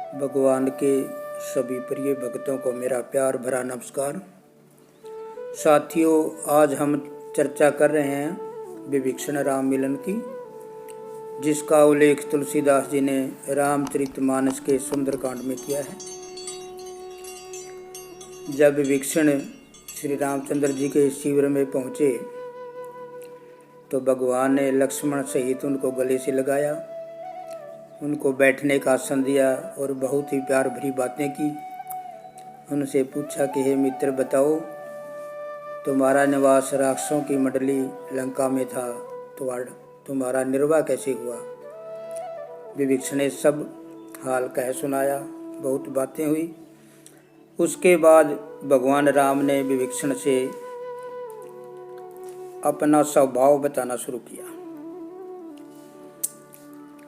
भगवान के सभी प्रिय भक्तों को मेरा प्यार भरा नमस्कार। साथियों, आज हम चर्चा कर रहे हैं विभीषण राम मिलन की, जिसका उल्लेख तुलसीदास जी ने रामचरितमानस के सुंदरकांड में किया है। जब विभीषण श्री रामचंद्र जी के शिविर में पहुँचे तो भगवान ने लक्ष्मण सहित उनको गले से लगाया, उनको बैठने का आसन दिया और बहुत ही प्यार भरी बातें की। उनसे पूछा कि हे मित्र, बताओ तुम्हारा निवास राक्षसों की मंडली लंका में था, तो तुम्हारा निर्वाह कैसे हुआ। विभीषण ने सब हाल कह सुनाया, बहुत बातें हुई। उसके बाद भगवान राम ने विभीषण से अपना स्वभाव बताना शुरू किया।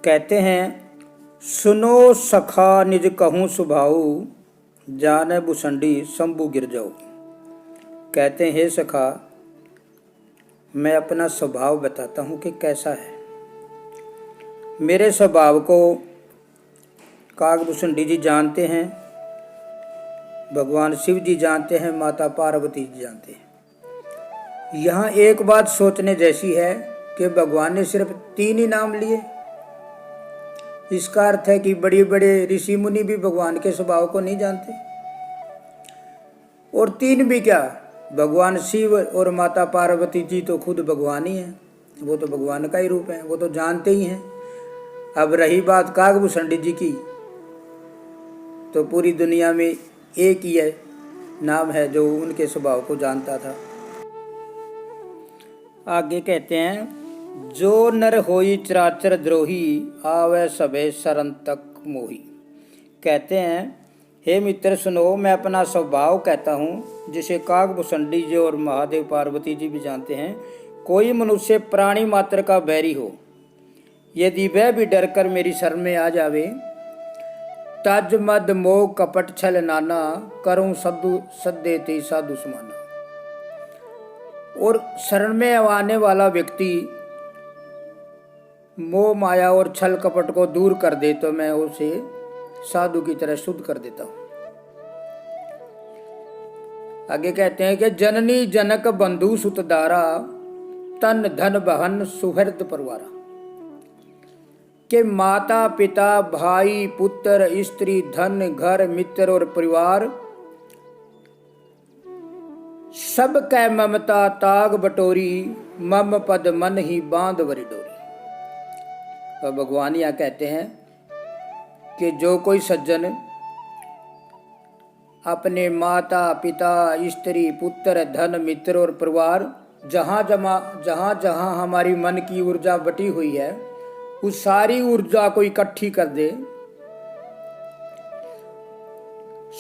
कहते हैं, सुनो सखा निज कहूँ सुभाऊ, जाने भुसंडी शंभु गिर जाओ। कहते हैं, हे सखा, मैं अपना स्वभाव बताता हूँ कि कैसा है। मेरे स्वभाव को काकभूषुंडी जी जानते हैं, भगवान शिव जी जानते हैं, माता पार्वती जी जानते हैं। यहाँ एक बात सोचने जैसी है कि भगवान ने सिर्फ 3 ही नाम लिए। इसका अर्थ है कि बड़े बड़े ऋषि मुनि भी भगवान के स्वभाव को नहीं जानते। और 3 भी क्या, भगवान शिव और माता पार्वती जी तो खुद भगवान ही हैं, वो तो भगवान का ही रूप है, वो तो जानते ही हैं। अब रही बात काकभूषुंडी जी की, तो पूरी दुनिया में एक ही है नाम है जो उनके स्वभाव को जानता था। आगे कहते हैं, जो नर होई चराचर द्रोही, आवे सबे शरण तक मोही। कहते हैं, हे मित्र सुनो, मैं अपना स्वभाव कहता हूँ, जिसे काकभूषुंडी जी और महादेव पार्वती जी भी जानते हैं। कोई मनुष्य प्राणी मात्र का बैरी हो, यदि वह भी डर कर मेरी शरण में आ जावे, तज मद मोह कपट छल नाना, करूँ सद्दु सद्दे ते साधु समाना। और शरण में आने वाला व्यक्ति मोह माया और छल कपट को दूर कर दे तो मैं उसे साधु की तरह शुद्ध कर देता हूँ। आगे कहते हैं कि जननी जनक बंधु सुतदारा, तन धन बहन सुहृद परिवारा। के माता पिता भाई पुत्र स्त्री धन घर मित्र और परिवार, सब कै ममता ताग बटोरी, मम पद मन ही बांध वरी डोरी। तो भगवान यहाँ कहते हैं कि जो कोई सज्जन अपने माता पिता स्त्री पुत्र धन मित्र और परिवार, जहाँ जहाँ हमारी मन की ऊर्जा बटी हुई है, उस सारी ऊर्जा को इकट्ठी कर दे,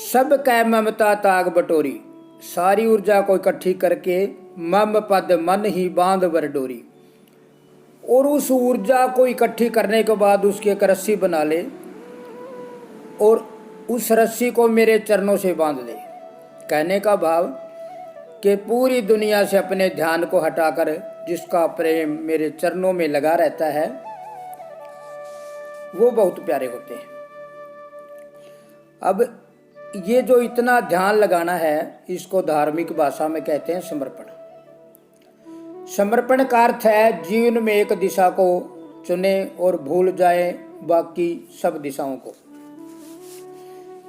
सब कै ममता ताग बटोरी, सारी ऊर्जा को इकट्ठी करके मम पद मन ही बांध वर डोरी। और उस ऊर्जा को इकट्ठी करने के बाद उसकी एक रस्सी बना ले और उस रस्सी को मेरे चरणों से बांध दे। कहने का भाव कि पूरी दुनिया से अपने ध्यान को हटाकर जिसका प्रेम मेरे चरणों में लगा रहता है, वो बहुत प्यारे होते हैं। अब ये जो इतना ध्यान लगाना है, इसको धार्मिक भाषा में कहते हैं समर्पण। समर्पण का अर्थ है जीवन में एक दिशा को चुने और भूल जाए बाकी सब दिशाओं को।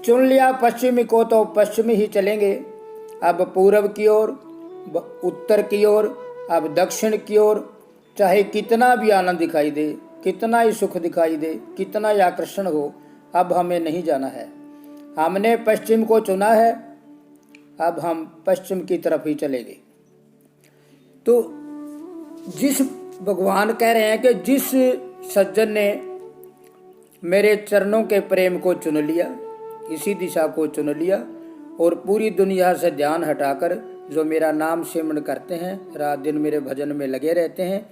चुन लिया पश्चिमी को तो पश्चिमी ही चलेंगे, अब पूर्व की ओर, उत्तर की ओर, अब दक्षिण की ओर। चाहे कितना भी आनंद दिखाई दे, कितना ही सुख दिखाई दे, कितना ही आकर्षण हो, अब हमें नहीं जाना है। हमने पश्चिम को चुना है, अब हम पश्चिम की तरफ ही चलेंगे। तो जिस भगवान कह रहे हैं कि जिस सज्जन ने मेरे चरणों के प्रेम को चुन लिया, इसी दिशा को चुन लिया और पूरी दुनिया से ध्यान हटाकर जो मेरा नाम सिमरण करते हैं, रात दिन मेरे भजन में लगे रहते हैं,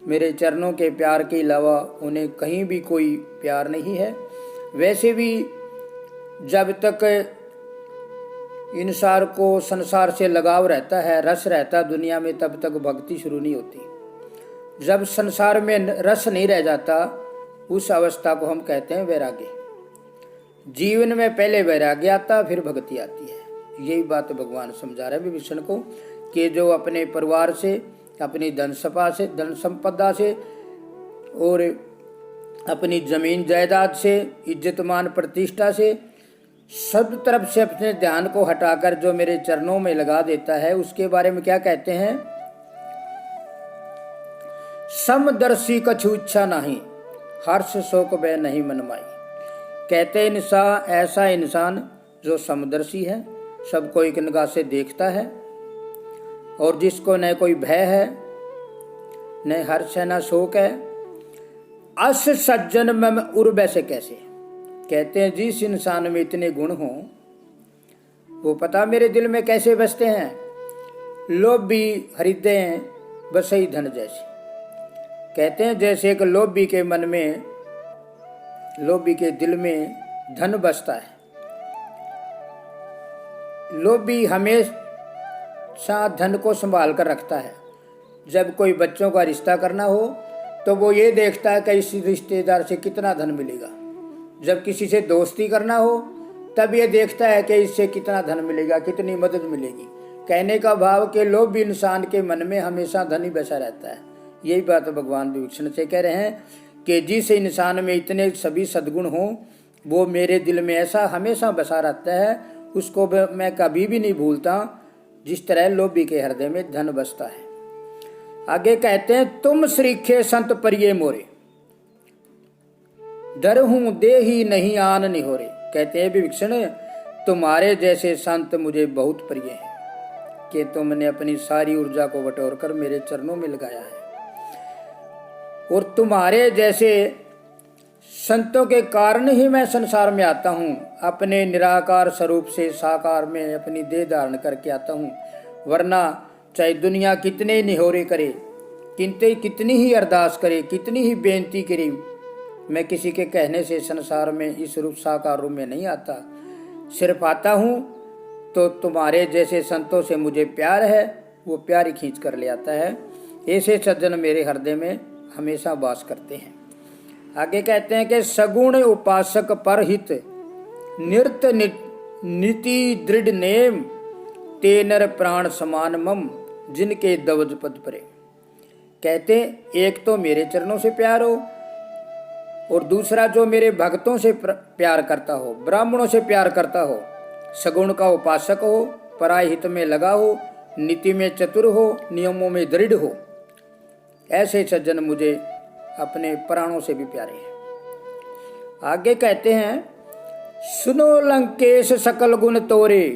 मेरे चरणों के प्यार के अलावा उन्हें कहीं भी कोई प्यार नहीं है। वैसे भी जब तक इंसान को संसार से लगाव रहता है, रस रहता है दुनिया में, तब तक भक्ति शुरू नहीं होती। जब संसार में रस नहीं रह जाता, उस अवस्था को हम कहते हैं वैराग्य। जीवन में पहले वैराग्य आता, फिर भक्ति आती है। यही बात भगवान समझा रहे हैं विभीषण को कि जो अपने परिवार से, अपनी धन संपदा से और अपनी जमीन जायदाद से, इज्जत मान प्रतिष्ठा से, सब तरफ से अपने ध्यान को हटाकर जो मेरे चरणों में लगा देता है, उसके बारे में क्या कहते हैं? समदर्शी कछु इच्छा नहीं, हर्ष शोक भय नहीं मन माई। कहते ऐसा इंसान जो समदर्शी है, सबको एक निगाह से देखता है और जिसको न कोई भय है, न हर्ष है, न शोक है। अस सज्जन में उर्वै से कैसे। कहते हैं जिस इंसान में इतने गुण हों, वो पता मेरे दिल में कैसे बसते हैं? लोभी हृदय बसई धन जैसे। कहते हैं जैसे एक लोभी के मन में, लोभी के दिल में धन बसता है। लोभी हमेशा धन को संभाल कर रखता है। जब कोई बच्चों का रिश्ता करना हो तो वो ये देखता है कि इस रिश्तेदार से कितना धन मिलेगा। जब किसी से दोस्ती करना हो तब ये देखता है कि इससे कितना धन मिलेगा, कितनी मदद मिलेगी। कहने का भाव कि लोभी इंसान के मन में हमेशा धन ही बसा रहता है। यही बात भगवान विभीषण से कह रहे हैं कि जिस इंसान में इतने सभी सद्गुण हों, वो मेरे दिल में ऐसा हमेशा बसा रहता है, उसको मैं कभी भी नहीं भूलता, जिस तरह लोभी के हृदय में धन बसता है। आगे कहते हैं तुम श्रीखे संत परिये मोरे, डर हूं दे ही नहीं आन निहोरे। कहते हैं विभीषण तुम्हारे जैसे संत मुझे बहुत प्रिय हैं कि तुमने अपनी सारी ऊर्जा को बटोर कर मेरे चरणों में लगाया है। और तुम्हारे जैसे संतों के कारण ही मैं संसार में आता हूँ। अपने निराकार स्वरूप से साकार में अपनी देह धारण करके आता हूँ। वरना चाहे दुनिया कितने निहोरे करे, कितनी ही अरदास करे, कितनी ही बेनती करे, मैं किसी के कहने से संसार में इस रूप साकार रूप में नहीं आता। सिर्फ आता हूँ तो तुम्हारे जैसे संतों से मुझे प्यार है, वो प्यार ही खींच कर ले आता है। ऐसे सज्जन मेरे हृदय में हमेशा वास करते हैं। आगे कहते हैं कि सगुण उपासक परहित निर्त नीति दृढ़ नेम, तेनर प्राण समान मम जिनके दवज पद परे। कहते एक तो मेरे चरणों से प्यार हो और दूसरा जो मेरे भक्तों से प्यार करता हो, ब्राह्मणों से प्यार करता हो, सगुण का उपासक हो, पराय हित में लगा हो, नीति में चतुर हो, नियमों में दृढ़ हो, ऐसे सज्जन मुझे अपने प्राणों से भी प्यारे हैं। आगे कहते हैं सुनो लंकेश सकल गुण तोरे,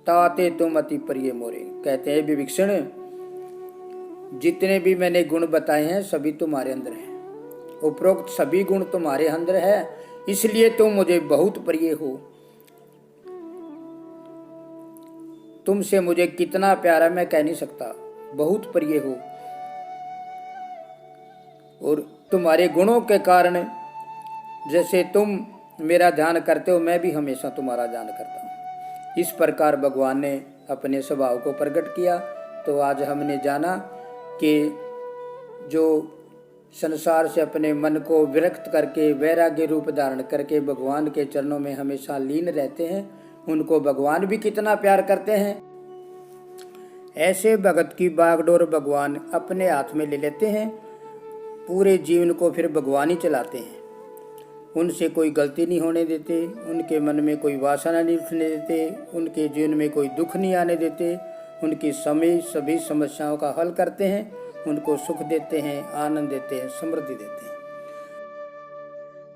ताते तुम अति प्रिय मोरे। कहते हैं विभीषण जितने भी मैंने गुण बताए हैं सभी तुम्हारे अंदर हैं, उपरोक्त सभी गुण तुम्हारे अंदर है, इसलिए तुम मुझे बहुत प्रिय हो। तुमसे मुझे कितना प्यारा मैं कह नहीं सकता, बहुत प्रिय हो। और तुम्हारे गुणों के कारण जैसे तुम मेरा ध्यान करते हो, मैं भी हमेशा तुम्हारा ध्यान करता हूँ। इस प्रकार भगवान ने अपने स्वभाव को प्रकट किया। तो आज हमने जाना कि जो संसार से अपने मन को विरक्त करके वैराग्य रूप धारण करके भगवान के चरणों में हमेशा लीन रहते हैं, उनको भगवान भी कितना प्यार करते हैं। ऐसे भगत की बागडोर भगवान अपने हाथ में ले लेते हैं, पूरे जीवन को फिर भगवान ही चलाते हैं। उनसे कोई गलती नहीं होने देते, उनके मन में कोई वासना नहीं उठने देते, उनके जीवन में कोई दुख नहीं आने देते, उनकी सभी समस्याओं का हल करते हैं, उनको सुख देते हैं, आनंद देते हैं, समृद्धि देते हैं।